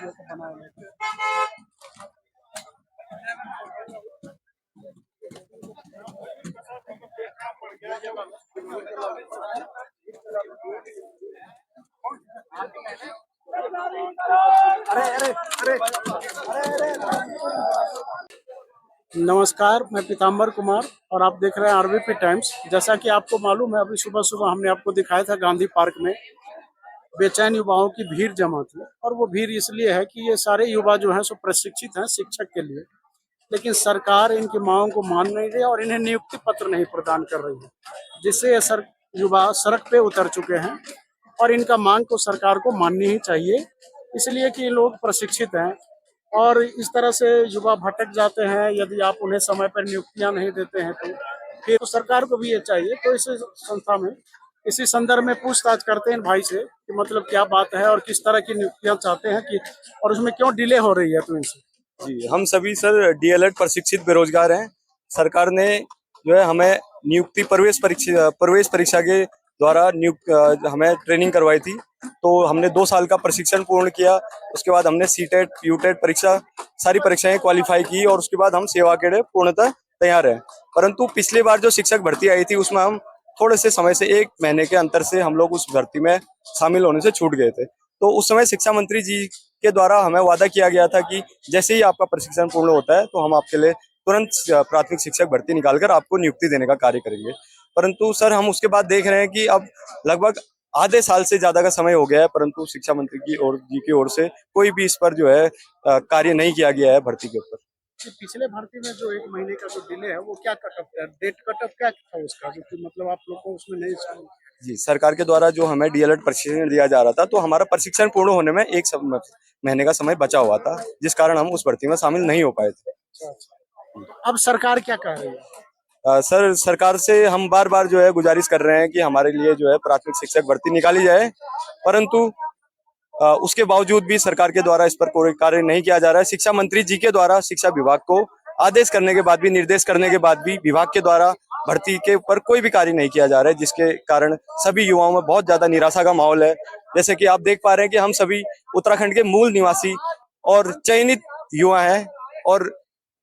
विद्यार्थियों को बनाया गया। अरे अरे अरे अरे नमस्कार, मैं पीताम्बर कुमार और आप देख रहे हैं आरबीपी टाइम्स। जैसा कि आपको मालूम है, अभी सुबह सुबह हमने आपको दिखाया था गांधी पार्क में बेचैन युवाओं की भीड़ जमा थी। और वो भीड़ इसलिए है कि ये सारे युवा जो हैं सो प्रशिक्षित हैं शिक्षक के लिए, लेकिन सरकार इनकी मांगों को मान नहीं रही और इन्हें नियुक्ति पत्र नहीं प्रदान कर रही है, जिससे ये युवा सड़क पे उतर चुके हैं। और इनका मांग को सरकार को माननी ही चाहिए, इसलिए कि ये लोग प्रशिक्षित हैं। और इस तरह से युवा भटक जाते हैं यदि आप उन्हें समय पर नियुक्तियां नहीं देते हैं तो फिर तो सरकार को भी ये चाहिए। तो इस संस्था में इसी संदर्भ में पूछताछ करते हैं भाई से कि मतलब क्या बात है और किस तरह की नियुक्तियां चाहते हैं कि और उसमें क्यों डिले हो रही है तो इनसे। जी, हम सभी सर डीएलएड प्रशिक्षित बेरोजगार हैं। सरकार ने जो है हमें नियुक्ति प्रवेश परीक्षा के द्वारा हमें ट्रेनिंग करवाई थी। तो हमने 2 साल का प्रशिक्षण पूर्ण किया। उसके बाद हमने सीटेट यूटेट परीक्षा सारी परीक्षाएं क्वालिफाई की और उसके बाद हम सेवा के लिए पूर्णतः तैयार हैं। परंतु पिछली बार जो शिक्षक भर्ती आई थी उसमें हम थोड़े से समय से 1 महीने के अंतर से हम लोग उस भर्ती में शामिल होने से छूट गए थे। तो उस समय शिक्षा मंत्री जी के द्वारा हमें वादा किया गया था कि जैसे ही आपका प्रशिक्षण पूर्ण होता है तो हम आपके लिए तुरंत प्राथमिक शिक्षक भर्ती निकालकर आपको नियुक्ति देने का कार्य करेंगे। परंतु सर हम उसके बाद देख रहे हैं कि अब लगभग आधे साल से ज्यादा का समय हो गया है, परंतु शिक्षा मंत्री की ओर से कोई भी इस पर जो है कार्य नहीं किया गया है भर्ती के ऊपर। पिछले भर्ती में जो 1 महीने का जो डिले है वो क्या कटअप है, डेट कटअप क्या था उसका, जो कि मतलब आप लोग को उसमें नहीं शामिल। जी, सरकार के द्वारा जो हमें डीएलएड प्रशिक्षण दिया जा रहा था तो हमारा प्रशिक्षण पूर्ण होने में 1 महीने का समय बचा हुआ था, जिस कारण हम उस भर्ती में शामिल नहीं हो पाए थे। अच्छा अच्छा, तो अब सरकार क्या कह रही है? सर सरकार से हम बार बार जो है गुजारिश कर रहे हैं कि हमारे लिए जो है प्राथमिक शिक्षक भर्ती निकाली जाए, परंतु उसके बावजूद भी सरकार के द्वारा इस पर कोई कार्य नहीं किया जा रहा है। शिक्षा मंत्री जी के द्वारा शिक्षा विभाग को आदेश करने के बाद भी, निर्देश करने के बाद भी विभाग के द्वारा भर्ती के ऊपर कोई भी कार्य नहीं किया जा रहा है, जिसके कारण सभी युवाओं में बहुत ज्यादा निराशा का माहौल है। जैसे कि आप देख पा रहे हैं कि हम सभी उत्तराखंड के मूल निवासी और चयनित युवा हैं और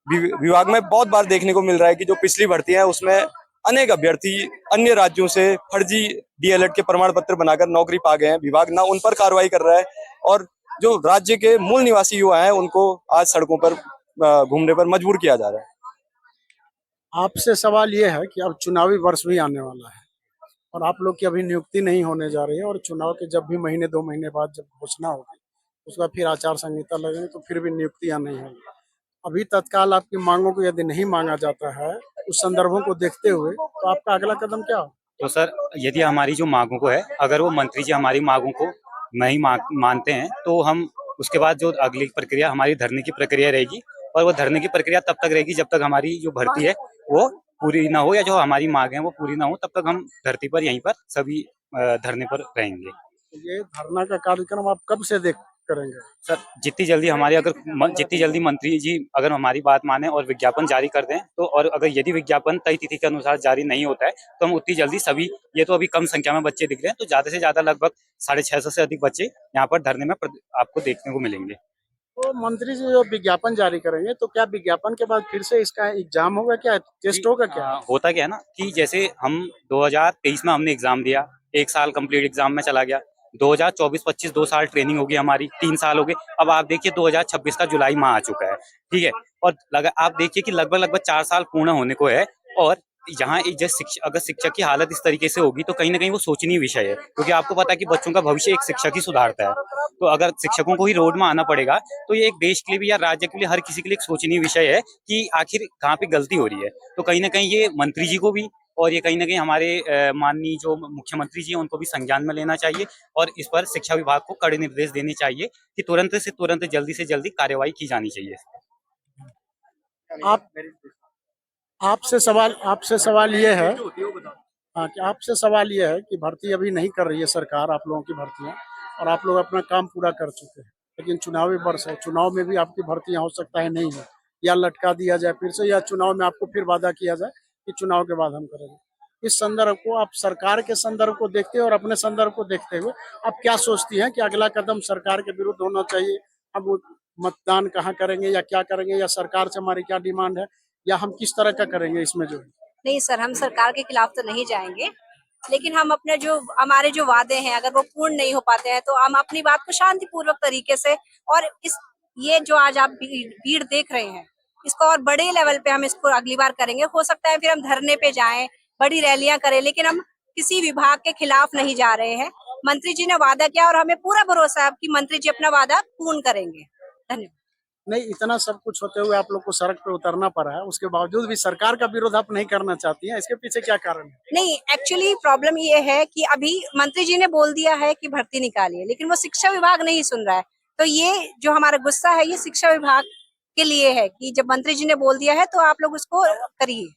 विभाग में बहुत बार देखने को मिल रहा है कि जो पिछली भर्ती है उसमें अनेक अभ्यर्थी अन्य राज्यों से फर्जी डीएलएड के प्रमाण पत्र बनाकर नौकरी पा गए हैं। विभाग ना उन पर कार्रवाई कर रहा है और जो राज्य के मूल निवासी युवा हैं उनको आज सड़कों पर घूमने पर मजबूर किया जा रहा है। आपसे सवाल ये है कि अब चुनावी वर्ष भी आने वाला है और आप लोग की अभी नियुक्ति नहीं होने जा रही है, और चुनाव के जब भी महीने 2 महीने बाद जब घोषणा होगी उसका फिर आचार संहिता लगेगी तो फिर भी नियुक्तियां नहीं होंगी। अभी तत्काल आपकी मांगों को यदि नहीं मांगा जाता है उस संदर्भों को देखते हुए तो आपका अगला कदम क्या हो? तो सर यदि हमारी जो मांगों को है, अगर वो मंत्री जी हमारी मांगों को नहीं मानते हैं तो हम उसके बाद जो अगली प्रक्रिया हमारी धरने की प्रक्रिया रहेगी, और वो धरने की प्रक्रिया तब तक रहेगी जब तक हमारी जो भर्ती है वो पूरी ना हो, या जो हमारी मांग है वो पूरी ना हो, तब तक हम धरती पर यहीं पर सभी धरने पर रहेंगे। ये धरना का कार्यक्रम आप कब से देख करेंगे? सर जितनी जल्दी जितनी जल्दी मंत्री जी अगर हमारी बात माने और विज्ञापन जारी कर दें तो, और अगर यदि विज्ञापन तय तिथि के अनुसार जारी नहीं होता है तो हम उतनी जल्दी सभी, ये तो अभी कम संख्या में बच्चे दिख रहे हैं, तो ज्यादा से ज्यादा लगभग 650 से अधिक बच्चे यहाँ पर धरने में आपको देखने को मिलेंगे। तो मंत्री जी जो विज्ञापन जारी करेंगे तो क्या विज्ञापन के बाद फिर से इसका एग्जाम होगा, क्या टेस्ट होगा क्या? होता क्या है ना कि जैसे हम 2023 में हमने एग्जाम दिया, 1 साल कंप्लीट एग्जाम में चला गया, 2024-25 2 साल ट्रेनिंग होगी हमारी, 3 साल हो गए। अब आप देखिए 2026 का जुलाई माह आ चुका है, ठीक है, और आप देखिए कि लगभग 4 साल पूर्ण होने को है। और यहाँ अगर शिक्षक की हालत इस तरीके से होगी तो कहीं ना कहीं वो सोचनीय विषय है, क्योंकि आपको पता है कि बच्चों का भविष्य एक शिक्षक ही सुधारता है। तो अगर शिक्षकों को ही रोड में आना पड़ेगा तो ये एक देश के लिए भी या राज्य के लिए, हर किसी के लिए एक सोचनीय विषय है कि आखिर कहाँ पे गलती हो रही है। तो कहीं ना कहीं ये मंत्री जी को भी और ये कहीं ना कहीं हमारे माननीय जो मुख्यमंत्री जी हैं उनको भी संज्ञान में लेना चाहिए, और इस पर शिक्षा विभाग को कड़े निर्देश देने चाहिए कि तुरंत से तुरंत जल्दी से जल्दी कार्यवाही की जानी चाहिए। आपसे सवाल ये है, हाँ, कि आपसे सवाल ये है कि भर्ती अभी नहीं कर रही है सरकार आप लोगों की भर्तियां, और आप लोग अपना काम पूरा कर चुके हैं, लेकिन चुनावी वर्ष है, चुनाव में भी आपकी भर्तियां हो सकता है नहीं है, या लटका दिया जाए फिर से, या चुनाव में आपको फिर वादा किया जाए कि चुनाव के बाद हम करेंगे। इस संदर्भ को आप सरकार के संदर्भ को देखते हुए और अपने संदर्भ को देखते हुए आप क्या सोचती हैं कि अगला कदम सरकार के विरुद्ध होना चाहिए हम वो मतदान कहाँ करेंगे या क्या करेंगे, या सरकार से हमारी क्या डिमांड है, या हम किस तरह का करेंगे इसमें जो है। नहीं सर, हम सरकार के खिलाफ तो नहीं जाएंगे, लेकिन हम अपने जो हमारे जो वादे हैं अगर वो पूर्ण नहीं हो पाते हैं तो हम अपनी बात को शांतिपूर्वक तरीके से, और इस ये जो आज आप भीड़ देख रहे हैं इसको और बड़े लेवल पे हम इसको अगली बार करेंगे। हो सकता है फिर हम धरने पे जाएं, बड़ी रैलियां करें, लेकिन हम किसी विभाग के खिलाफ नहीं जा रहे हैं। मंत्री जी ने वादा किया और हमें पूरा भरोसा है कि मंत्री जी अपना वादा पूर्ण करेंगे। धन्यवाद। नहीं, इतना सब कुछ होते हुए आप लोग को सड़क पे उतरना पड़ा है, उसके बावजूद भी सरकार का विरोध आप नहीं करना चाहती हैं, इसके पीछे क्या कारण है? नहीं, एक्चुअली प्रॉब्लम ये है कि अभी मंत्री जी ने बोल दिया है कि भर्ती निकालिए, लेकिन वो शिक्षा विभाग नहीं सुन रहा है। तो ये जो हमारा गुस्सा है ये शिक्षा विभाग के लिए है कि जब मंत्री जी ने बोल दिया है तो आप लोग उसको करिए।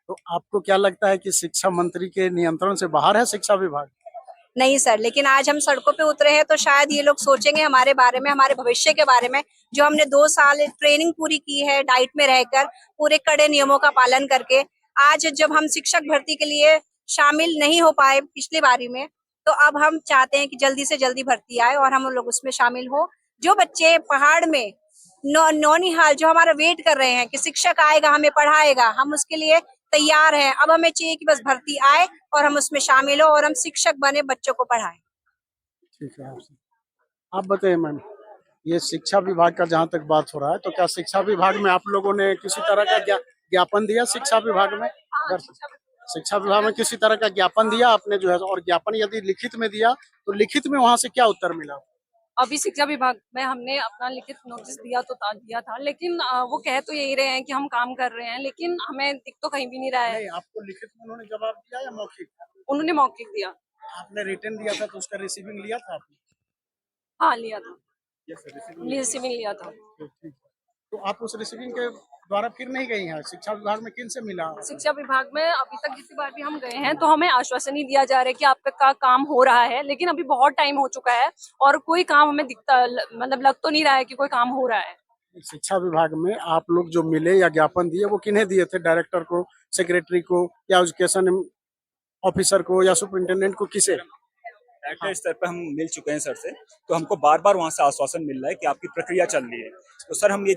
तो आपको क्या लगता है कि शिक्षा मंत्री के नियंत्रण से बाहर है शिक्षा विभाग? नहीं सर, लेकिन आज हम सड़कों पे उतरे हैं तो शायद ये लोग सोचेंगे हमारे बारे में, हमारे भविष्य के बारे में। जो हमने 2 साल ट्रेनिंग पूरी की है डाइट में रहकर, पूरे कड़े नियमों का पालन करके, आज जब हम शिक्षक भर्ती के लिए शामिल नहीं हो पाए पिछली बारी में, तो अब हम चाहते हैं कि जल्दी से जल्दी भर्ती आए और हम लोग उसमें शामिल हो। जो बच्चे पहाड़ में नौनिहाल जो हमारा वेट कर रहे हैं कि शिक्षक आएगा हमें पढ़ाएगा, हम उसके लिए तैयार हैं। अब हमें चाहिए कि बस भर्ती आए और हम उसमें शामिल हो और हम शिक्षक बने, बच्चों को पढ़ाएं। ठीक है, आप बताइए मैम, ये शिक्षा विभाग का जहाँ तक बात हो रहा है, तो क्या शिक्षा विभाग में आप लोगों ने किसी तरह का ज्ञापन दिया? शिक्षा विभाग में शिक्षा विभाग में किसी तरह का ज्ञापन दिया आपने जो है, और ज्ञापन यदि लिखित में दिया तो लिखित में वहां से क्या उत्तर मिला? अभी शिक्षा विभाग में हमने अपना लिखित नोटिस दिया था, लेकिन वो कह तो यही रहे हैं कि हम काम कर रहे हैं, लेकिन हमें दिख तो कहीं भी नहीं रहा है। नहीं, आपको लिखित में उन्होंने जवाब दिया या मौखिक? उन्होंने मौखिक दिया। आपने रिटर्न दिया था तो उसका रिसीविंग लिया था आपने? हाँ, लिया था, रिसीविंग रिसीविंग लिया था। ठीक। तो आप उस रिसीविंग के द्वारा फिर नहीं गई हैं शिक्षा विभाग में? किन से मिला? शिक्षा विभाग में अभी तक जितनी बार भी हम गए हैं तो हमें आश्वासन ही दिया जा रहा है कि आपका काम हो रहा है, लेकिन अभी बहुत टाइम हो चुका है और कोई काम हमें दिखता, मतलब लग तो नहीं रहा है कि कोई काम हो रहा है। शिक्षा विभाग में आप लोग जो मिले या ज्ञापन दिए वो किन्हें दिए थे? डायरेक्टर को, सेक्रेटरी को, या एजुकेशन ऑफिसर को, या सुपरिंटेंडेंट को? किसे? डायरेक्टर स्तर पर हम मिल चुके हैं सर से, तो हमको बार बार वहाँ से आश्वासन मिल रहा है कि आपकी प्रक्रिया चल रही है। तो सर हम ये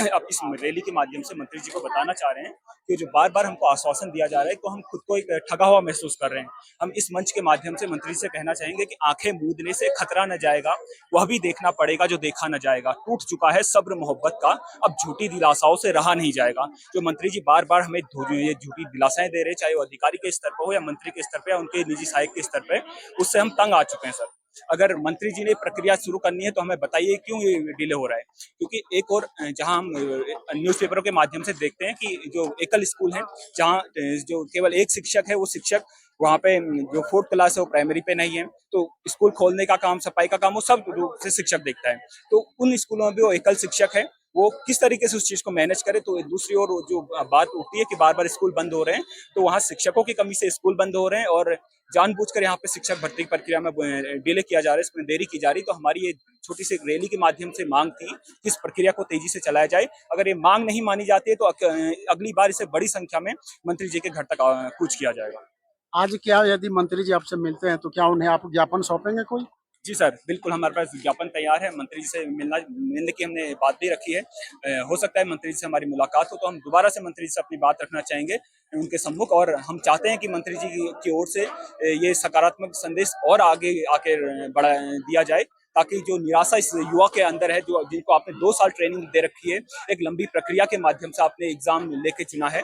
अब इस रैली के माध्यम से मंत्री जी को बताना चाह रहे हैं कि जो बार बार हमको आश्वासन दिया जा रहा है तो हम खुद को एक ठगा हुआ महसूस कर रहे हैं। हम इस मंच के माध्यम से मंत्री से कहना चाहेंगे कि आंखें मूंदने से खतरा न जाएगा, वह भी देखना पड़ेगा जो देखा न जाएगा। टूट चुका है सब्र मोहब्बत का, अब झूठी दिलासाओं से रहा नहीं जाएगा। जो मंत्री जी बार बार हमें ये झूठी दिलासाएं दे रहे, चाहे वो अधिकारी के स्तर पर हो या मंत्री के स्तर पर या उनके निजी सहायक के स्तर पर, उससे हम तंग आ चुके हैं सर। अगर मंत्री जी ने प्रक्रिया शुरू करनी है तो हमें बताइए क्यों ये डिले हो रहा है। क्योंकि एक और जहां हम न्यूज़पेपरों के माध्यम से देखते हैं कि जो एकल स्कूल है जहां जो केवल एक शिक्षक है, वो शिक्षक वहाँ पे जो 4th क्लास है वो प्राइमरी पे नहीं है, तो स्कूल खोलने का काम, सफाई का काम वो सब रूप से शिक्षक देखता है। तो उन स्कूलों में भी वो एकल शिक्षक है, वो किस तरीके से उस चीज को मैनेज करे। तो दूसरी ओर जो बात उठती है कि बार बार स्कूल बंद हो रहे हैं, तो वहाँ शिक्षकों की कमी से स्कूल बंद हो रहे हैं और जानबूझकर यहाँ पे शिक्षक भर्ती प्रक्रिया में डिले किया जा रहा है, इसमें देरी की जा रही। तो हमारी ये छोटी सी रैली के माध्यम से मांग थी कि इस प्रक्रिया को तेजी से चलाया जाए। अगर ये मांग नहीं मानी जाती है तो अगली बार इसे बड़ी संख्या में मंत्री जी के घर तक कूच किया जाएगा। आज क्या यदि मंत्री जी आपसे मिलते हैं तो क्या उन्हें आप ज्ञापन सौंपेंगे कोई? जी सर, बिल्कुल हमारे पास विज्ञापन तैयार है। मंत्री जी से मिलने की हमने बात भी रखी है। हो सकता है मंत्री जी से हमारी मुलाकात हो तो हम दोबारा से मंत्री जी से अपनी बात रखना चाहेंगे उनके सम्मुख, और हम चाहते हैं कि मंत्री जी की ओर से ये सकारात्मक संदेश और आगे आके बढ़ा दिया जाए, ताकि जो निराशा इस युवा के अंदर है, जो जिनको आपने 2 साल ट्रेनिंग दे रखी है, एक लंबी प्रक्रिया के माध्यम से आपने एग्जाम लेके चुना है।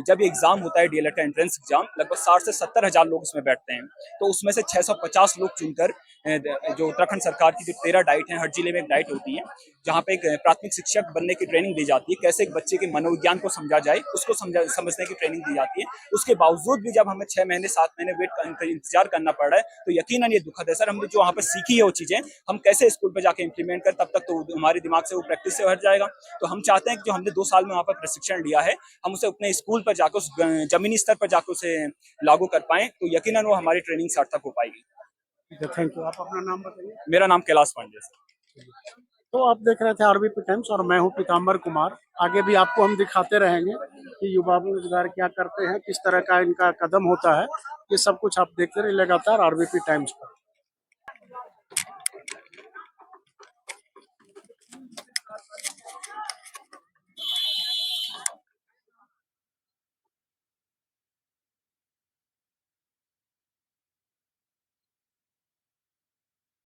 जब ये एग्जाम होता है डीएलएड का एंट्रेंस एग्जाम, लगभग 60 से 70 हजार लोग उसमें बैठते हैं, तो उसमें से 650 लोग चुनकर जो उत्तराखंड सरकार की जो 13 डाइट है, हर जिले में एक डाइट होती है जहाँ पे एक प्राथमिक शिक्षक बनने की ट्रेनिंग दी जाती है, कैसे एक बच्चे के मनोविज्ञान को समझा जाए, उसको समझने की ट्रेनिंग दी जाती है। उसके बावजूद भी जब हमें 6 महीने 7 महीने इंतजार करना पड़ रहा है तो यकीनन ये दुखद है सर। हमने जो वहाँ पे सीखी है वो चीजें हम कैसे स्कूल पे जाके इम्प्लीमेंट कर, तब तक तो हमारे दिमाग से वो प्रैक्टिस से हट जाएगा। तो हम चाहते हैं कि जो हमने 2 साल में वहाँ पर प्रशिक्षण लिया है, हम उसे अपने स्कूल पर जाकर उस जमीनी स्तर पर जाकर उसे लागू कर पाएं, तो यकीनन वो हमारी ट्रेनिंग सार्थक हो पाएगी। Thank you. आप अपना नाम बताइए। मेरा नाम कैलाश पांडे है। तो आप देख रहे थे आरबीपी टाइम्स और मैं हूं पीताम्बर कुमार। आगे भी आपको हम दिखाते रहेंगे कि युवा बेरोजगार क्या करते हैं, किस तरह का इनका कदम होता है। ये सब कुछ आप देखते रहिए लगातार आरबीपी टाइम्स पर।